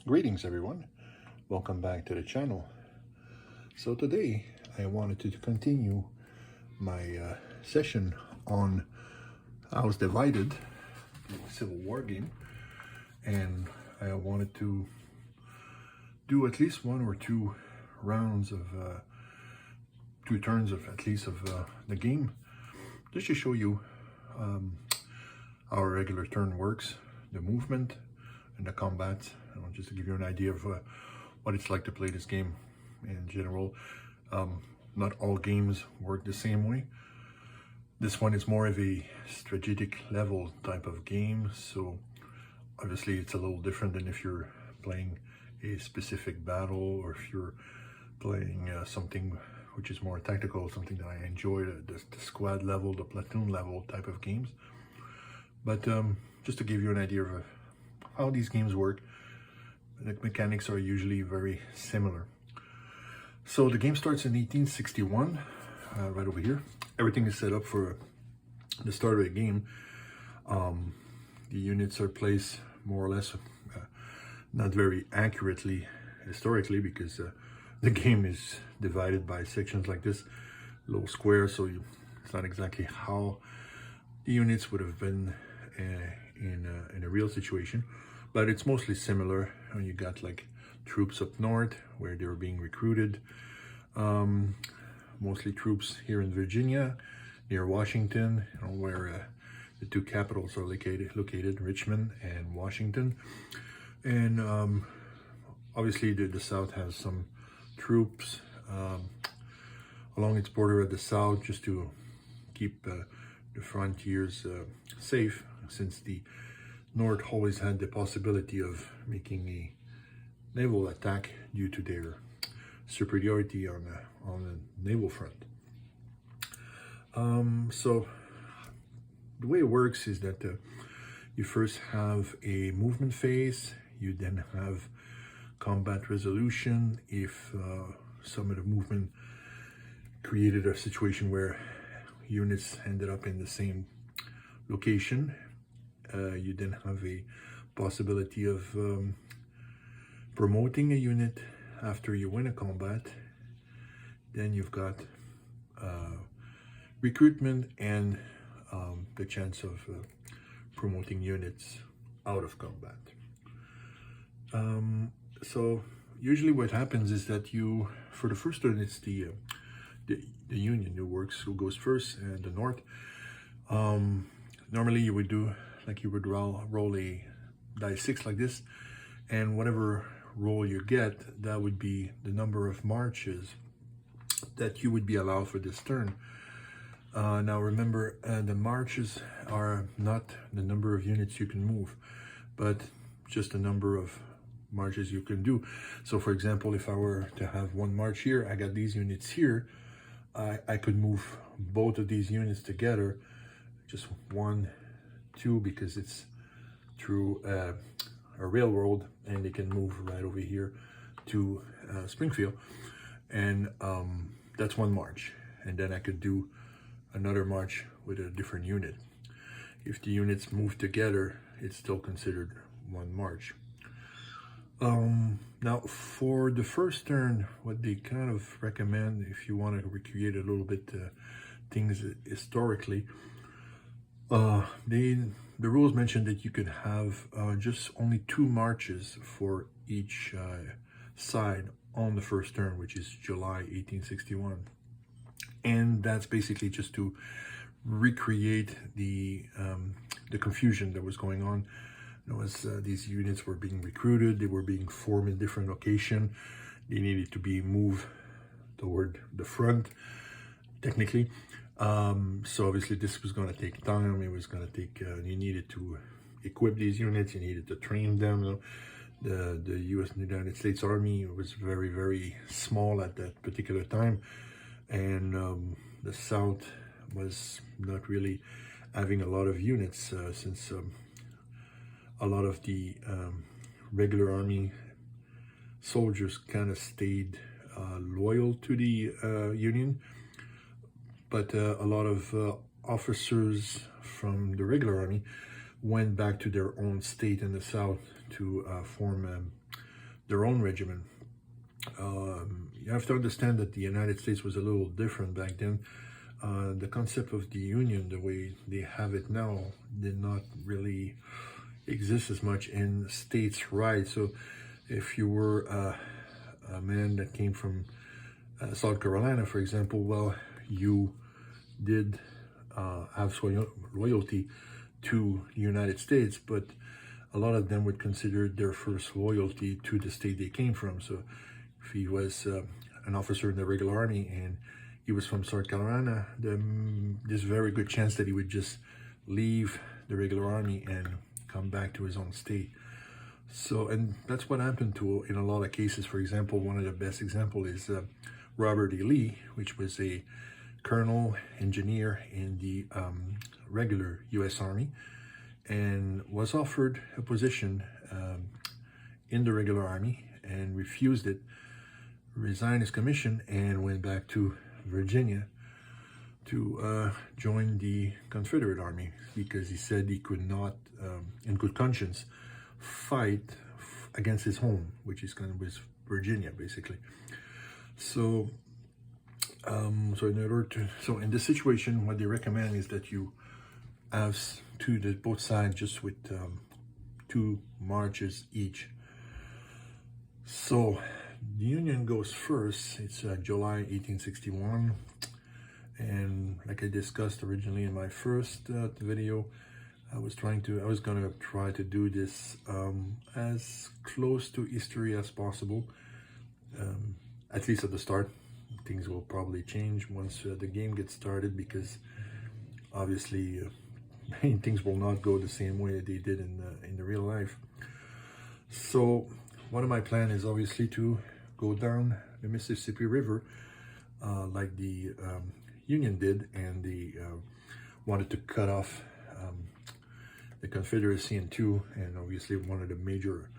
Greetings everyone, welcome back to the channel. So today I wanted to continue my session on House Divided, the Civil War game, and I wanted to do at least one or two rounds of two turns of at least of the game, just to show you how a regular turn works, the movement and the combat, just to give you an idea of what it's like to play this game in general. Not all games work the same way. This one is more of a strategic level type of game, so obviously it's a little different than if you're playing a specific battle, or if you're playing something which is more tactical, something that I enjoy, the squad level, the platoon level type of games. But just to give you an idea of how these games work, the mechanics are usually very similar. So the game starts in 1861, right over here. Everything is set up for the start of the game. The units are placed more or less, not very accurately historically, because the game is divided by sections like this, little squares, so it's not exactly how the units would have been in a real situation, but it's mostly similar. You got like troops up north where they were being recruited, mostly troops here in Virginia near Washington, where the two capitals are located, Richmond and Washington. And obviously the South has some troops along its border at the south, just to keep the frontiers safe, since the North always had the possibility of making a naval attack due to their superiority on the naval front. So the way it works is that you first have a movement phase, you then have combat resolution. If some of the movement created a situation where units ended up in the same location, you then have a possibility of promoting a unit after you win a combat. Then you've got recruitment and the chance of promoting units out of combat. So usually what happens is that you, for the first turn, it's the Union who goes first, and the North. Normally you would do, like, you would roll a die 6 like this, and whatever roll you get, that would be the number of marches that you would be allowed for this turn. Now remember, the marches are not the number of units you can move, but just the number of marches you can do. So for example, if I were to have one march here, I got these units here, I could move both of these units together, just 1, 2, because it's through a railroad, and they can move right over here to Springfield, and that's one march. And then I could do another march with a different unit. If the units move together, it's still considered one march. Now for the first turn, what they kind of recommend, if you want to recreate a little bit things historically, the rules mention that you could have just only 2 marches for each side on the first turn, which is July 1861. And that's basically just to recreate the confusion that was going on. As these units were being recruited, they were being formed in different locations. They needed to be moved toward the front, technically. So obviously this was going to take time. It was going to take, you needed to equip these units, you needed to train them. The United States Army was very, very small at that particular time, and the South was not really having a lot of units, since a lot of the regular army soldiers kind of stayed loyal to the Union, but a lot of officers from the regular army went back to their own state in the South to form their own regimen. You have to understand that the United States was a little different back then. The concept of the Union, the way they have it now, did not really exist as much in states' rights. So if you were a man that came from South Carolina, for example, well, you did have loyalty to the United States, but a lot of them would consider their first loyalty to the state they came from. So if he was an officer in the regular army and he was from South Carolina, there's a very good chance that he would just leave the regular army and come back to his own state. So, and that's what happened to in a lot of cases. For example, one of the best examples is Robert E. Lee, which was a colonel engineer in the regular U.S. Army, and was offered a position in the regular army and refused it, resigned his commission, and went back to Virginia to join the Confederate Army, because he said he could not, in good conscience, fight against his home, which is kind of was Virginia, basically. So, in this situation, what they recommend is that you have both sides just with 2 marches each. So the Union goes first. It's July 1861, and like I discussed originally in my first video, I was gonna try to do this as close to history as possible, at least at the start. Things will probably change once the game gets started, because obviously things will not go the same way that they did in the real life. So one of my plans is obviously to go down the Mississippi River like the Union did, and they wanted to cut off the Confederacy in two. And obviously one of the major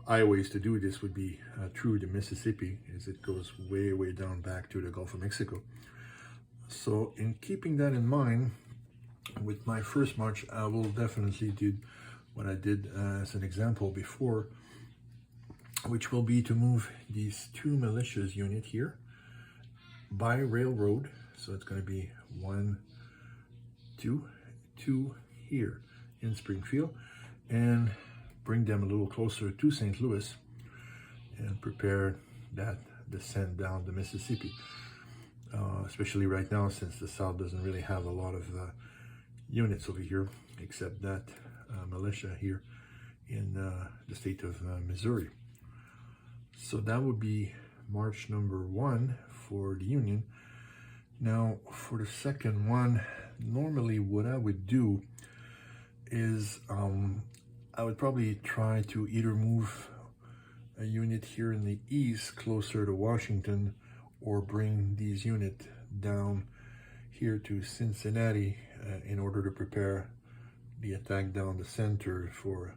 highways to do this would be through the Mississippi, as it goes way down back to the Gulf of Mexico. So in keeping that in mind, with my first march, I will definitely do what I did as an example before, which will be to move these 2 militias unit here by railroad. So it's going to be 1, 2, 2 here in Springfield, and bring them a little closer to St. Louis and prepare that descent down the Mississippi. Especially right now, since the South doesn't really have a lot of units over here, except that militia here in the state of Missouri. So that would be march number 1 for the Union. Now for the second one, normally what I would do is I would probably try to either move a unit here in the east closer to Washington, or bring these units down here to Cincinnati in order to prepare the attack down the center for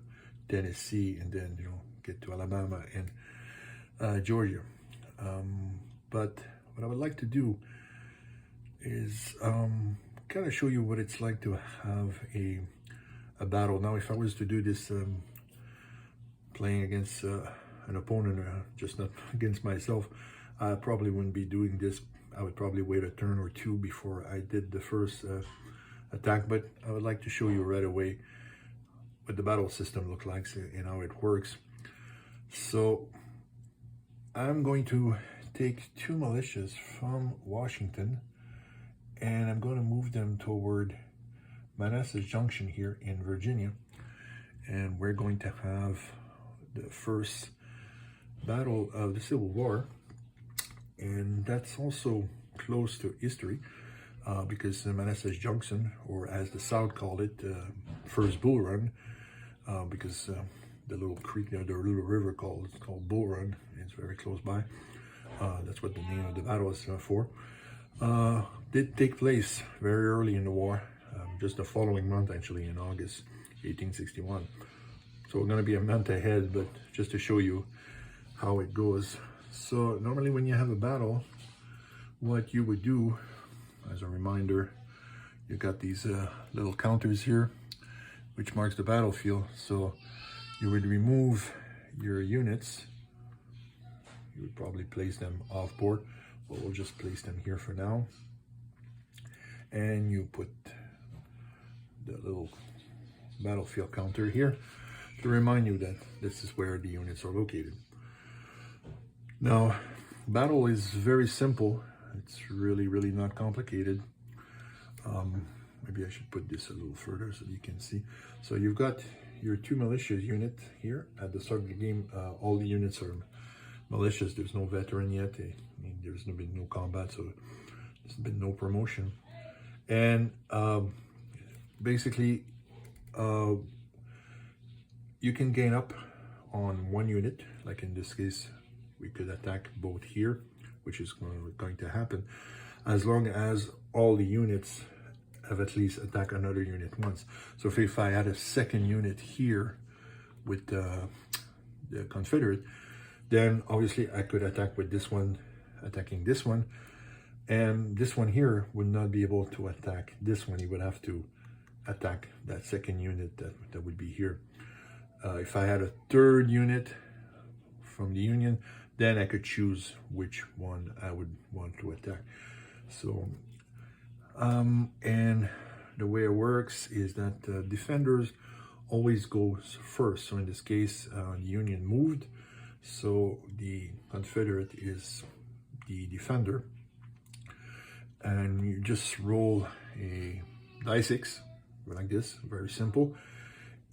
Tennessee, and then get to Alabama and Georgia. But what I would like to do is kind of show you what it's like to have a battle. Now, if I was to do this playing against an opponent, just not against myself, I probably wouldn't be doing this. I would probably wait a turn or 2 before I did the first attack, but I would like to show you right away what the battle system looks like and how it works. So I'm going to take 2 militias from Washington, and I'm going to move them toward Manassas Junction here in Virginia, and we're going to have the first battle of the Civil War. And that's also close to history, because Manassas Junction, or as the South called it, first Bull Run, because the little creek there, the little river called Bull Run, it's very close by. That's what the name of the battle is for. Did take place very early in the war, just the following month, actually, in August 1861. So we're going to be a month ahead, but just to show you how it goes. So normally when you have a battle, what you would do, as a reminder, you got these little counters here, which marks the battlefield. So you would remove your units, you would probably place them off board, but we'll just place them here for now. And you put the little battlefield counter here to remind you that this is where the units are located. Now, battle is very simple. It's really not complicated. Maybe I should put this a little further so you can see. So you've got your 2 militia unit here. At the start of the game, all the units are militias. There's no veteran yet. There's been no combat, so there's been no promotion. And basically, you can gain up on 1 unit. Like in this case, we could attack both here, which is going to happen, as long as all the units have at least attacked another unit once. So if I had a second unit here with the Confederate, then obviously I could attack with this one, attacking this one, and this one here would not be able to attack this one. He would have to attack that second unit that would be here. If I had a third unit from the Union, then I could choose which one I would want to attack. So, and the way it works is that defenders always goes first. So in this case, the Union moved, so the Confederate is the defender. And you just roll a die 6, like this, very simple.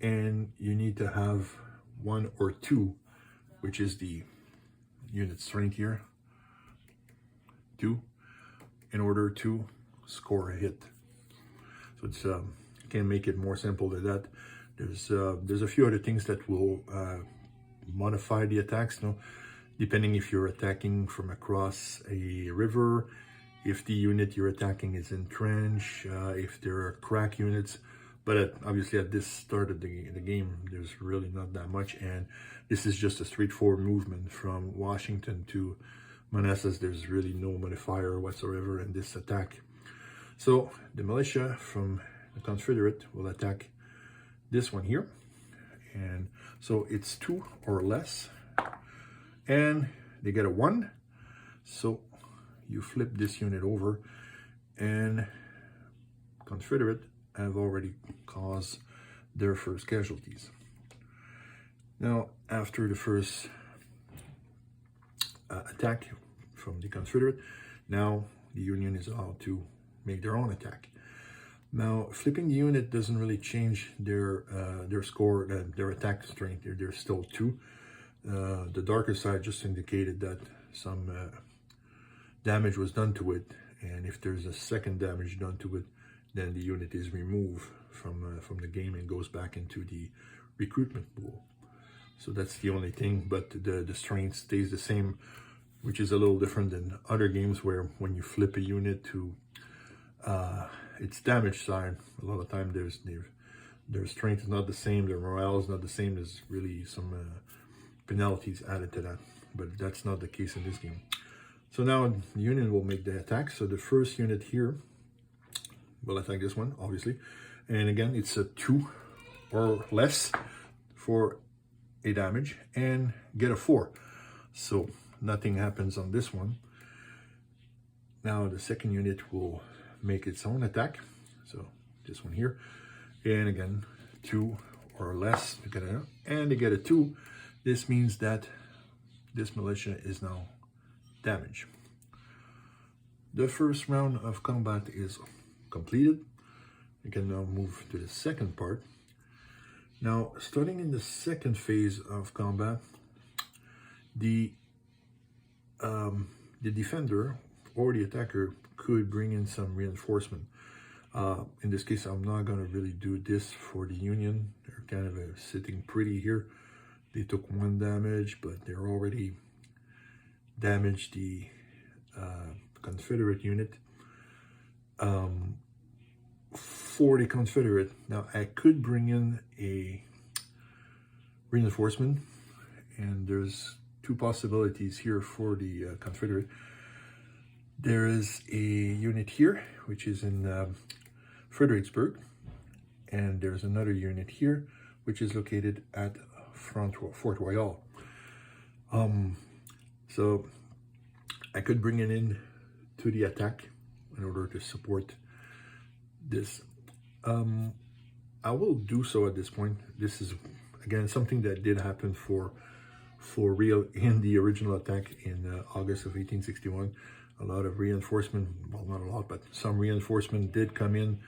And you need to have 1 or 2, which is the unit strength here, 2, in order to score a hit. So it's can't make it more simple than that. There's a few other things that will modify the attacks, depending if you're attacking from across a river, if the unit you're attacking is entrenched, if there are crack units. But obviously at this start of the game, there's really not that much, and this is just a straightforward movement from Washington to Manassas. There's really no modifier whatsoever in this attack. So the militia from the Confederate will attack this one here, and so it's 2 or less, and they get a 1. So you flip this unit over, and Confederate have already caused their first casualties. Now, after the first attack from the Confederate, now the Union is allowed to make their own attack. Now, flipping the unit doesn't really change their score, their attack strength. They're still 2. The darker side just indicated that some damage was done to it, and if there's a second damage done to it, then the unit is removed from the game and goes back into the recruitment pool. So that's the only thing, but the strength stays the same, which is a little different than other games where when you flip a unit to its damage side, a lot of time their strength is not the same, their morale is not the same. There's really some penalties added to that, but that's not the case in this game. So now the Union will make the attack. So the first unit here will attack this one, obviously. And again, it's a 2 or less for a damage and get a 4. So nothing happens on this one. Now the second unit will make its own attack. So this one here. And again, 2 or less, and they get a 2. This means that this militia is now damaged. The first round of combat is completed. We can now move to the second part. Now, starting in the second phase of combat, the defender or the attacker could bring in some reinforcement. In this case, I'm not going to really do this for the Union. They're kind of sitting pretty here. They took 1 damage, but they're already damaged the Confederate unit. For the Confederate, now I could bring in a reinforcement, and there's 2 possibilities here for the Confederate. There is a unit here, which is in Fredericksburg, and there's another unit here, which is located at Fort Royal. So I could bring it in to the attack in order to support this. I will do so at this point. This is again something that did happen for real in the original attack in August of 1861. A lot of reinforcement, well, not a lot, but some reinforcement did come in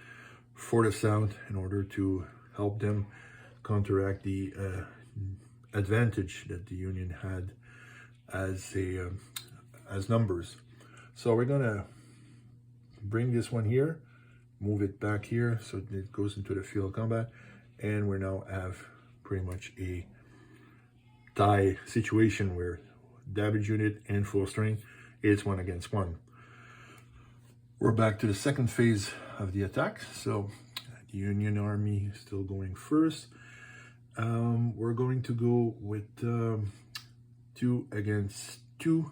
for the South in order to help them counteract the advantage that the Union had as numbers. So we're gonna bring this one here, move it back here so it goes into the field of combat, and we now have pretty much a tie situation where damage unit and full strength is 1 against 1. We're back to the second phase of the attack. So the Union Army is still going first. We're going to go with 2 against 2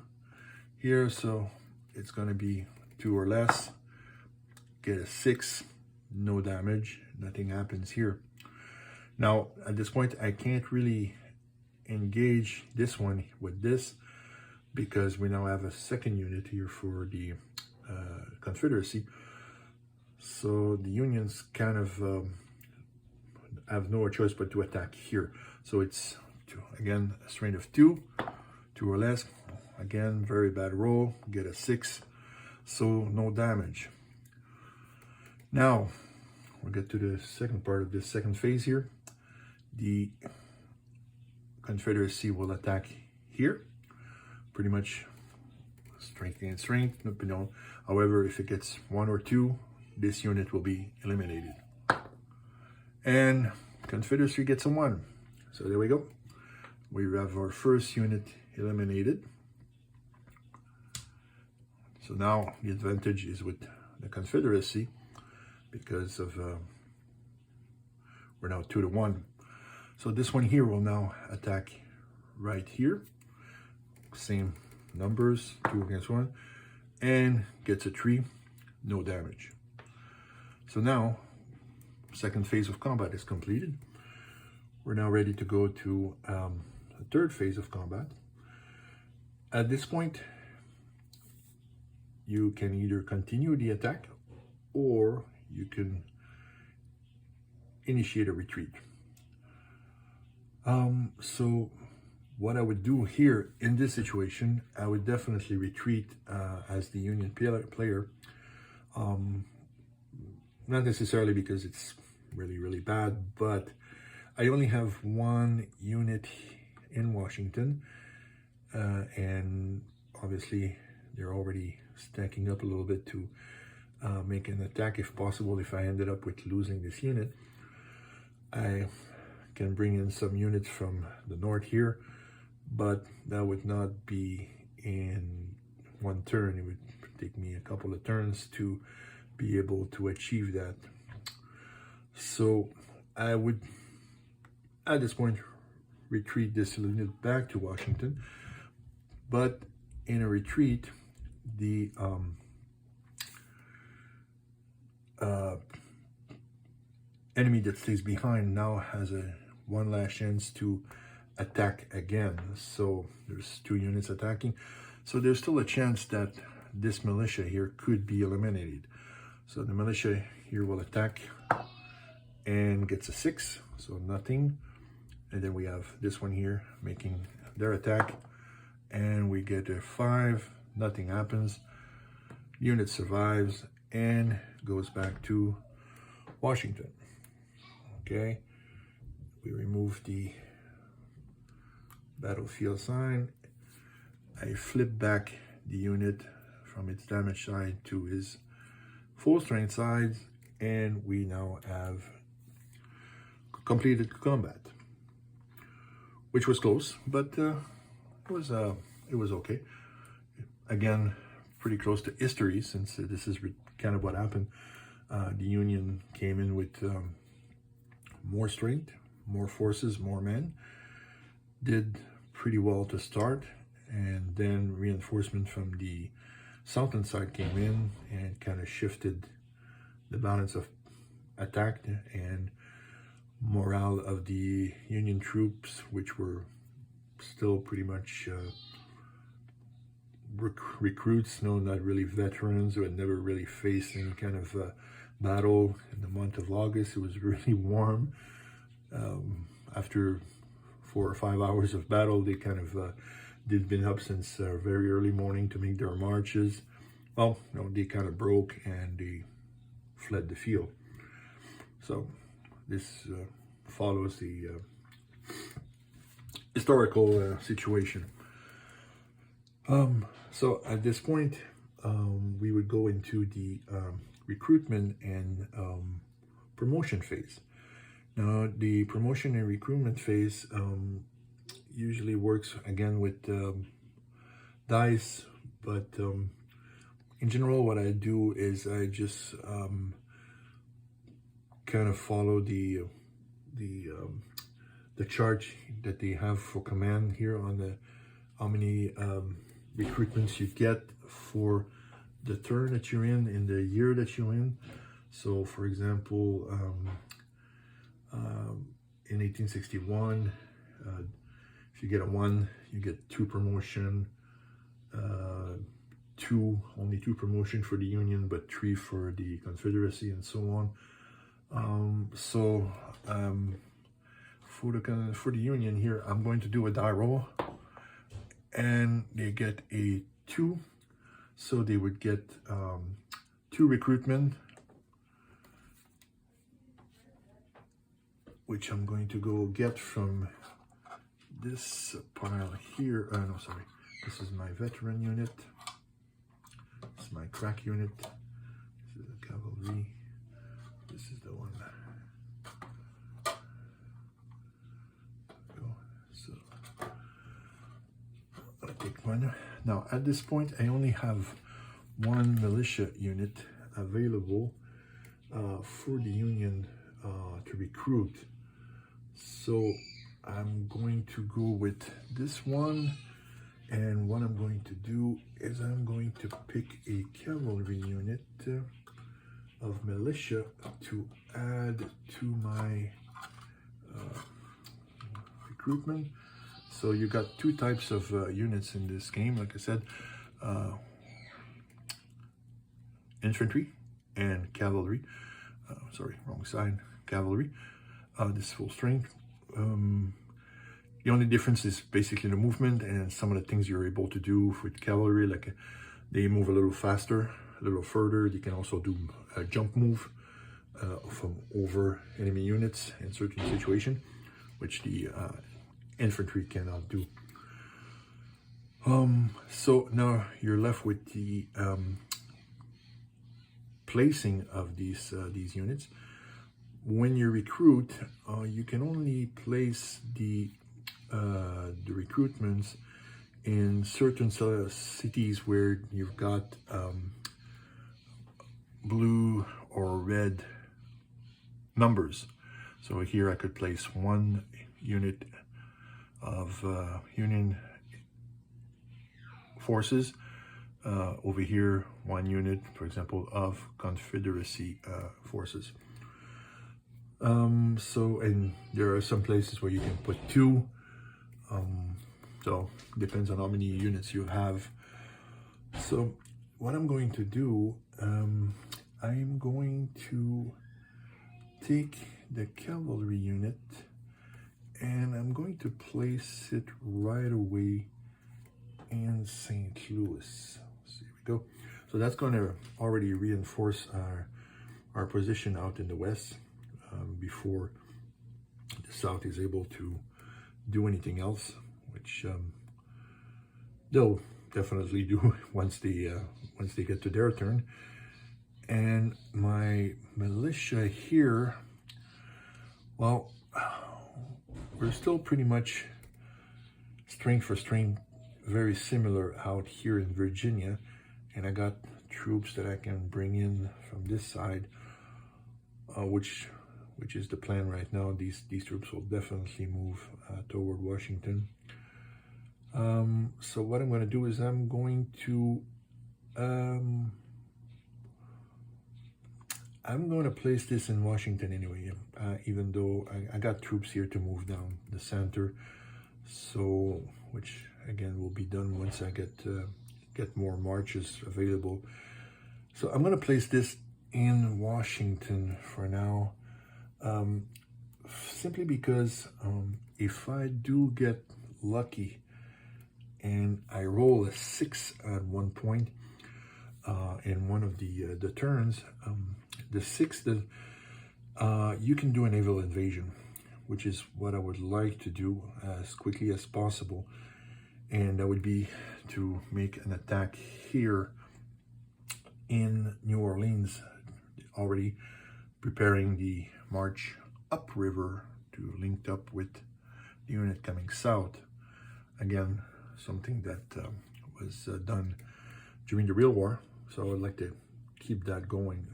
here, so it's going to be 2 or less. Get a 6, no damage, nothing happens here. Now at this point I can't really engage this one with this because we now have a second unit here for the Confederacy. So the Unions kind of have no choice but to attack here. So it's again a strength of 2 or less. Again, very bad roll, get a 6, so no damage. Now we'll get to the second part of this second phase here. The Confederacy will attack here, pretty much strength against strength. However, if it gets 1 or 2, this unit will be eliminated. And Confederacy gets a 1. So there we go. We have our first unit eliminated. So now the advantage is with the Confederacy because of we're now 2 to 1. So this one here will now attack right here. Same numbers, 2 against 1, and gets a 3, no damage. So now, second phase of combat is completed. We're now ready to go to the third phase of combat. At this point, you can either continue the attack or you can initiate a retreat. So what I would do here in this situation, I would definitely retreat as the Union player. Not necessarily because it's really bad, but I only have 1 unit in Washington, and obviously they're already stacking up a little bit to make an attack if possible. If I ended up with losing this unit, I can bring in some units from the north here, but that would not be in 1 turn. It would take me a couple of turns to be able to achieve that. So I would, at this point, retreat this unit back to Washington, but in a retreat, the enemy that stays behind now has a 1 last chance to attack again. So there's 2 units attacking. So there's still a chance that this militia here could be eliminated. So the militia here will attack and gets a 6, so nothing. And then we have this one here making their attack, and we get a 5, nothing happens. Unit survives and goes back to Washington. Okay, we remove the battlefield sign. I flip back the unit from its damage side to his full strength side, and we now have completed combat, which was close, but it was okay. Again, pretty close to history, since this is kind of what happened. The Union came in with more strength, more forces, more men, did pretty well to start, and then reinforcement from the southern side came in and kind of shifted the balance of attack and morale of the Union troops, which were still pretty much recruits, no, not really veterans, who had never really faced any kind of battle. In the month of August, it was really warm. After 4 or 5 hours of battle, they kind of they'd been up since very early morning to make their marches. Well, you know, they kind of broke and they fled the field. So this follows the historical situation. So at this point, we would go into the recruitment and promotion phase. Now, the promotion and recruitment phase usually works again with dice, but in general, what I do is I just kind of follow the chart that they have for command here on the how many recruitments you get for the turn that you're in the year that you're in. So, for example, in 1861, if you get a 1, you get 2 promotion, only 2 promotion for the Union, but 3 for the Confederacy, and so on. For the Union here, I'm going to do a die roll, and they get a 2, so they would get 2 recruitment, which I'm going to go get from this pile here. No, sorry, this is my veteran unit, this is my crack unit, this is the cavalry, this is the one. So I take one. Now at this point, I only have 1 militia unit available for the Union to recruit. So I'm going to go with this one, and what I'm going to do is I'm going to pick a cavalry unit of militia to add to my recruitment. So you got 2 types of units in this game, like I said, infantry and cavalry. Sorry, wrong side, cavalry. This full strength. The only difference is basically the movement and some of the things you're able to do with cavalry, like they move a little faster, a little further. They can also do a jump move from over enemy units in certain situations, which the infantry cannot do. So now you're left with the placing of these units. When you recruit, you can only place the recruitments in certain cities where you've got blue or red numbers. So here I could place 1 unit of Union forces, over here 1 unit, for example, of Confederacy forces. And there are some places where you can put 2, so depends on how many units you have. So what I'm going to do, I'm going to take the cavalry unit and I'm going to place it right away in St. Louis. So here we go. So that's going to already reinforce our position out in the west before the South is able to do anything else, which they'll definitely do once they get to their turn. And my militia here, well, we're still pretty much strength for strength, very similar out here in Virginia, and I got troops that I can bring in from this side, which is the plan right now. These troops will definitely move toward Washington. So what I'm going to do is I'm going to place this in Washington anyway, even though I got troops here to move down the center. So, which again will be done once I get more marches available. So I'm going to place this in Washington for now, simply because if I do get lucky and I roll a 6 at one point in one of the turns, the 6, you can do a naval invasion, which is what I would like to do as quickly as possible. And that would be to make an attack here in New Orleans, already preparing the march upriver to link up with the unit coming south. Again, something that was done during the real war, so I would like to keep that going,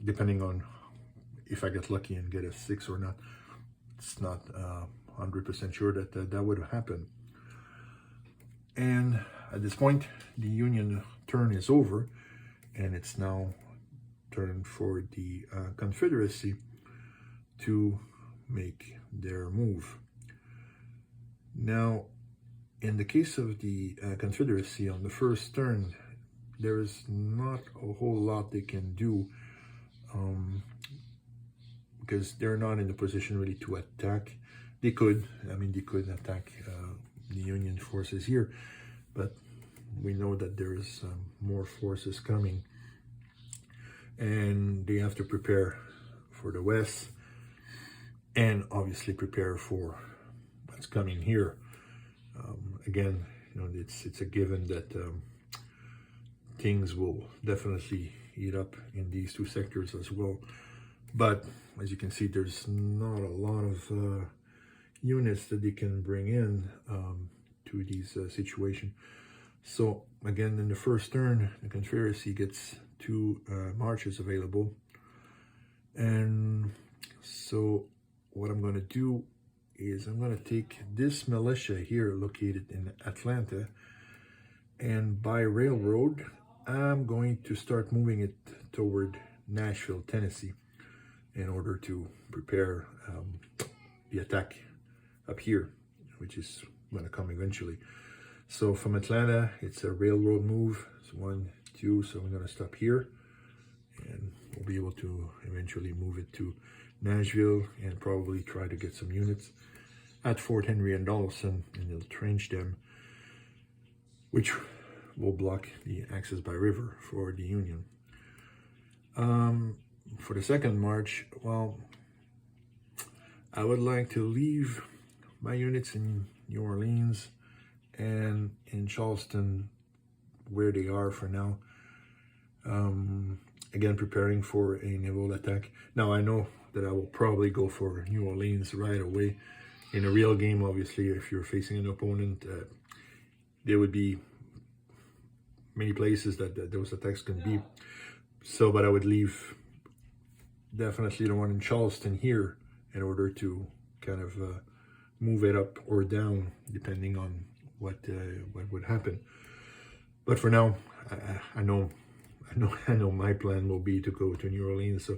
depending on if I get lucky and get a 6 or not. It's not 100% sure that that would happen. And at this point, the Union turn is over, and it's now turn for the Confederacy to make their move. Now, in the case of the Confederacy, on the first turn, there is not a whole lot they can do, because they're not in a position really to attack. They could attack the Union forces here, but we know that there is more forces coming, and they have to prepare for the West, and obviously prepare for what's coming here. Again, it's a given that things will definitely heat up in these two sectors as well. But as you can see, there's not a lot of units that they can bring in to these situations. So again, in the first turn, the Confederacy gets 2 marches available. And so what I'm going to do is I'm going to take this militia here located in Atlanta, and by railroad, I'm going to start moving it toward Nashville, Tennessee, in order to prepare the attack up here, which is going to come eventually. So from Atlanta, it's a railroad move. It's 1, 2, so we're going to stop here, and we'll be able to eventually move it to Nashville and probably try to get some units at Fort Henry and Donelson, and they'll trench them, which will block the access by river for the Union. For the second march, well, I would like to leave my units in New Orleans and in Charleston where they are for now. Again, preparing for a naval attack. Now, I know that I will probably go for New Orleans right away. In a real game, obviously, if you're facing an opponent, there would be many places that those attacks can be. So, but I would leave definitely the one in Charleston here in order to kind of move it up or down depending on what would happen. But for now, I know my plan will be to go to New Orleans, so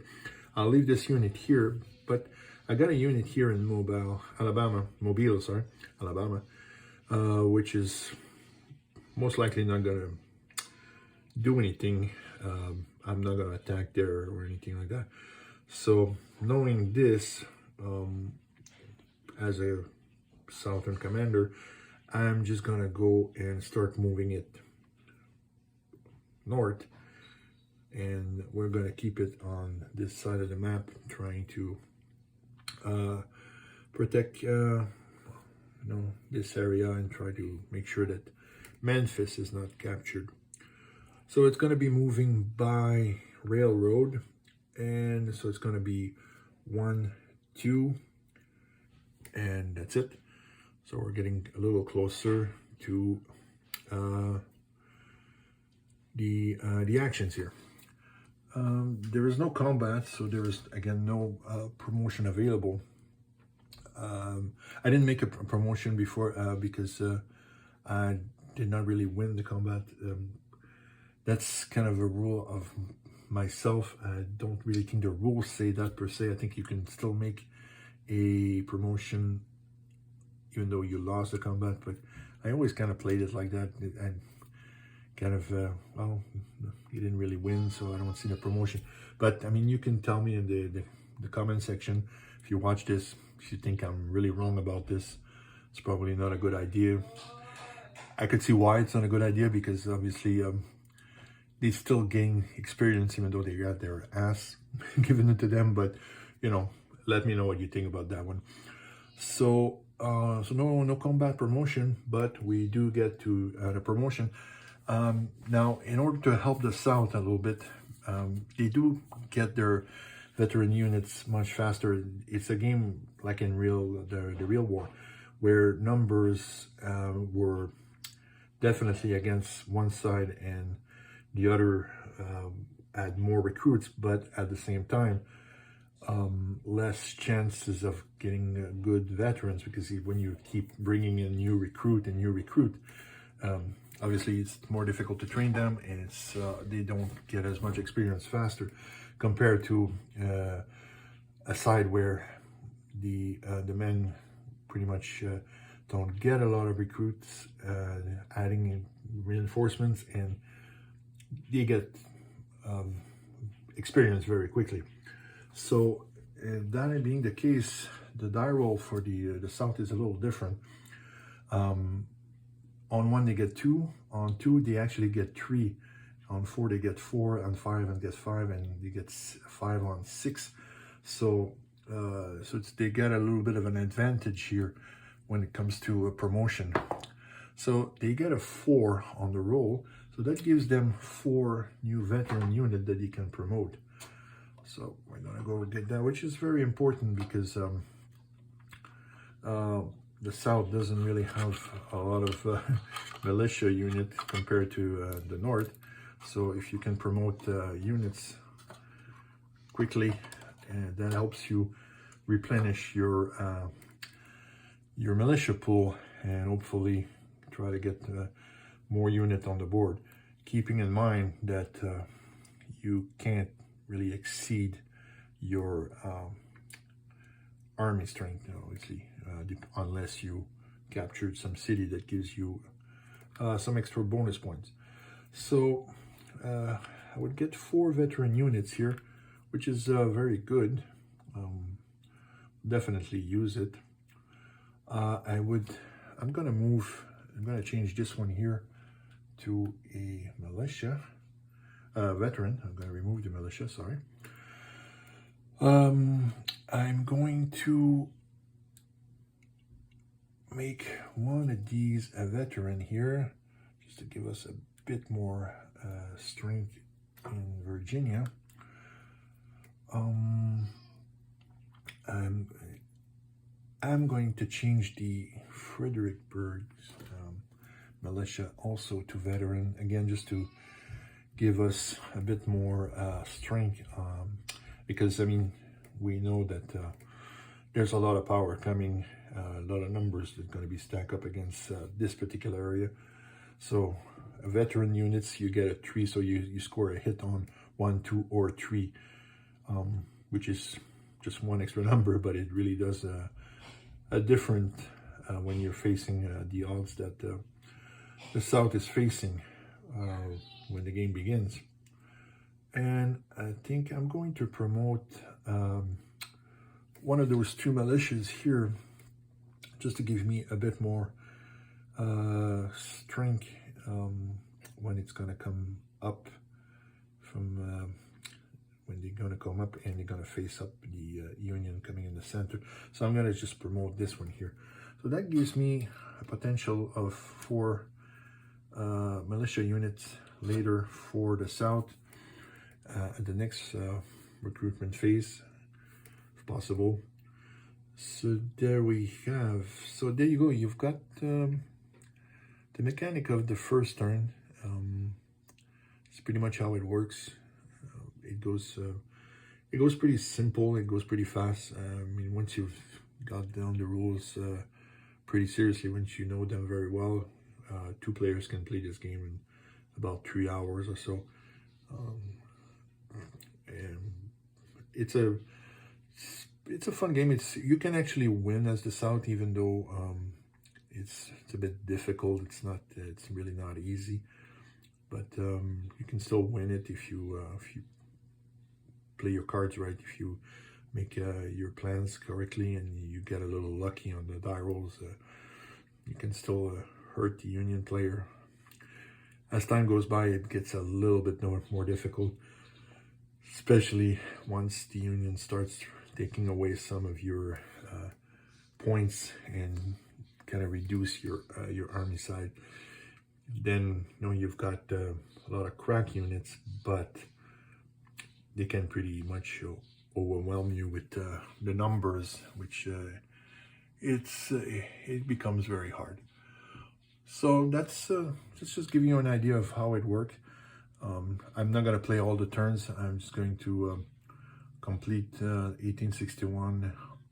I'll leave this unit here. But I got a unit here in Mobile, Alabama, which is most likely not gonna do anything. I'm not gonna attack there or anything like that. So knowing this, as a Southern commander, I'm just gonna go and start moving it north, and we're gonna keep it on this side of the map, trying to protect this area and try to make sure that Memphis is not captured. So it's going to be moving by railroad, and so it's going to be 1, 2, and that's it. So we're getting a little closer to the actions here. There is no combat, so there is again no promotion available. I didn't make a promotion before because I did not really win the combat. That's kind of a rule of myself. I don't really think the rules say that per se. I think you can still make a promotion even though you lost the combat. But I always kind of played it like that, and kind of, well, you didn't really win, so I don't see the promotion. But I mean, you can tell me in the comment section if you watch this, if you think I'm really wrong about this. It's probably not a good idea. I could see why it's not a good idea, because obviously they still gain experience even though they got their ass given it to them. But you know, let me know what you think about that one. So so no combat promotion, but we do get to the promotion. Now, in order to help the South a little bit, they do get their veteran units much faster. It's a game like in the real war, where numbers were definitely against one side and the other had more recruits, but at the same time, less chances of getting good veterans, because when you keep bringing in new recruit, obviously it's more difficult to train them, and it's they don't get as much experience faster compared to a side where the men pretty much don't get a lot of recruits, adding reinforcements, and they get experience very quickly. So that being the case, the die roll for the South is a little different. On one they get 2, on 2 they actually get 3, on 4 they get 4, on 5 and get 5, and they get 5 on 6. So they get a little bit of an advantage here when it comes to a promotion. So they get a 4 on the roll, so that gives them 4 new veteran unit that they can promote. So we're gonna go get that, which is very important, because the South doesn't really have a lot of militia unit compared to the North. So if you can promote units quickly, that helps you replenish your militia pool, and hopefully try to get more unit on the board, keeping in mind that you can't really exceed your army strength, obviously, unless you captured some city that gives you some extra bonus points. So I would get 4 veteran units here, which is very good. Definitely use it. I'm gonna change this one here to a militia veteran. I'm gonna remove the militia, sorry. I'm going to make one of these a veteran here, just to give us a bit more strength in Virginia. I'm going to change the Fredericksburg militia also to veteran, again, just to give us a bit more strength, because I mean, we know that there's a lot of power coming, a lot of numbers that are going to be stacked up against this particular area. So veteran units, you get a 3, so you score a hit on 1, 2, or 3, which is just one extra number, but it really does a different when you're facing the odds that the South is facing when the game begins. And I think I'm going to promote one of those 2 militias here, just to give me a bit more strength when it's going to come up from when they're going to come up and they're going to face up the Union coming in the center. So I'm going to just promote this one here. So that gives me a potential of 4 militia units later for the South at the next recruitment phase, if possible. So there we have. So there you go. You've got the mechanic of the first turn. It's pretty much how it works. It goes pretty simple. It goes pretty fast. I mean, once you've got down the rules pretty seriously, once you know them very well, 2 players can play this game in about 3 hours or so. And it's a fun game. You can actually win as the South, even though it's a bit difficult. It's really not easy, but you can still win it if you play your cards right, if you make your plans correctly and you get a little lucky on the die rolls. You can still hurt the Union player. As time goes by, it gets a little bit more difficult, especially once the Union starts taking away some of your points and kind of reduce your army side. Then you've got a lot of crack units, but they can pretty much overwhelm you with the numbers, which it becomes very hard. So that's just giving you an idea of how it worked. I'm not going to play all the turns. I'm just going to complete 1861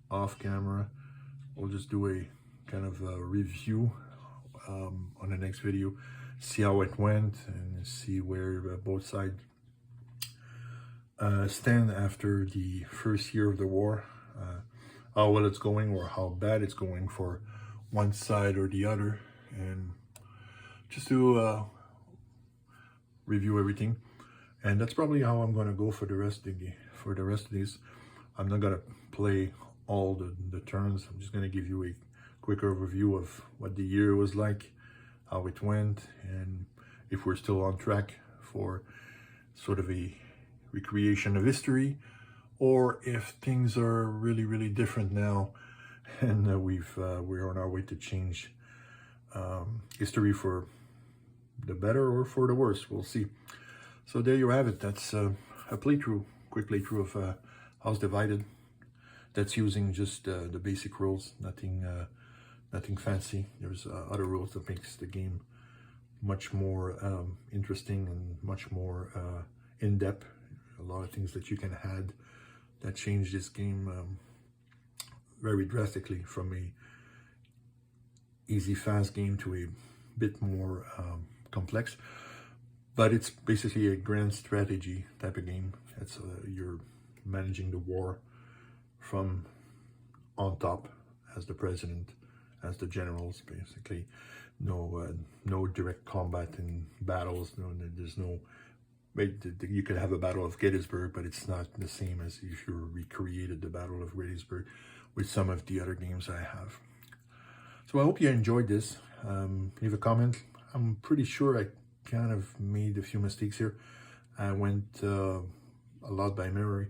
off camera. We'll just do a kind of a review on the next video, see how it went and see where both sides stand after the first year of the war, how well it's going or how bad it's going for one side or the other, and just to review everything. And that's probably how I'm going to go for the rest of these. I'm not going to play all the turns. I'm just going to give you a quick overview of what the year was like, how it went, and if we're still on track for sort of a recreation of history, or if things are really different now and we're on our way to change history for the better or for the worse. We'll see. So there you have it. That's a quick playthrough of House Divided. That's using just the basic rules, nothing fancy. There's other rules that makes the game much more interesting and much more in-depth. A lot of things that you can add that change this game very drastically from a easy, fast game to a bit more complex. But it's basically a grand strategy type of game. It's you're managing the war from on top as the president, as the generals, basically. No direct combat in battles. There's no. You could have a Battle of Gettysburg, but it's not the same as if you recreated the Battle of Gettysburg with some of the other games I have. So I hope you enjoyed this. Leave a comment. I'm pretty sure I kind of made a few mistakes here. I went a lot by memory.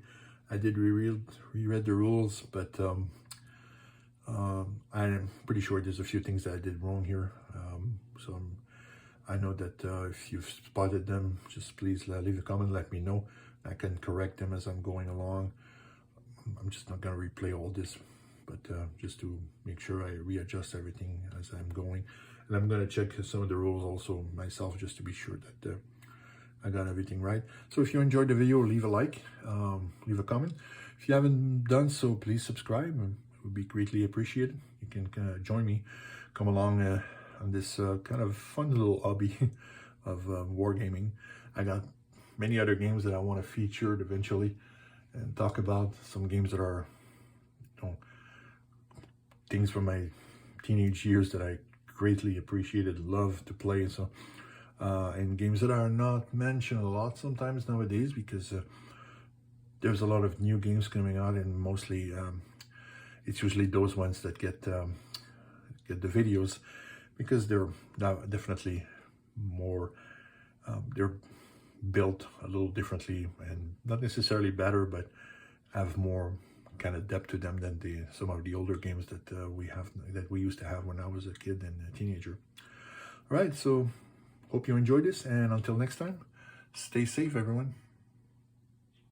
I did reread the rules, but I'm pretty sure there's a few things that I did wrong here. I know that if you've spotted them, just please leave a comment, let me know. I can correct them as I'm going along. I'm just not going to replay all this, but just to make sure I readjust everything as I'm going. And I'm going to check some of the rules also myself, just to be sure that I got everything right. So if you enjoyed the video, leave a like, leave a comment. If you haven't done so, please subscribe. It would be greatly appreciated. You can join me, come along on this kind of fun little hobby of wargaming. I got many other games that I want to feature eventually and talk about. Some games that are, things from my teenage years that I greatly appreciated, love to play. So, and games that are not mentioned a lot sometimes nowadays, because there's a lot of new games coming out, and mostly it's usually those ones that get the videos, because they're now definitely more, they're built a little differently and not necessarily better, but have more kind of depth to them than some of the older games that we used to have when I was a kid and a teenager. All right, so hope you enjoyed this, and until next time, stay safe, everyone.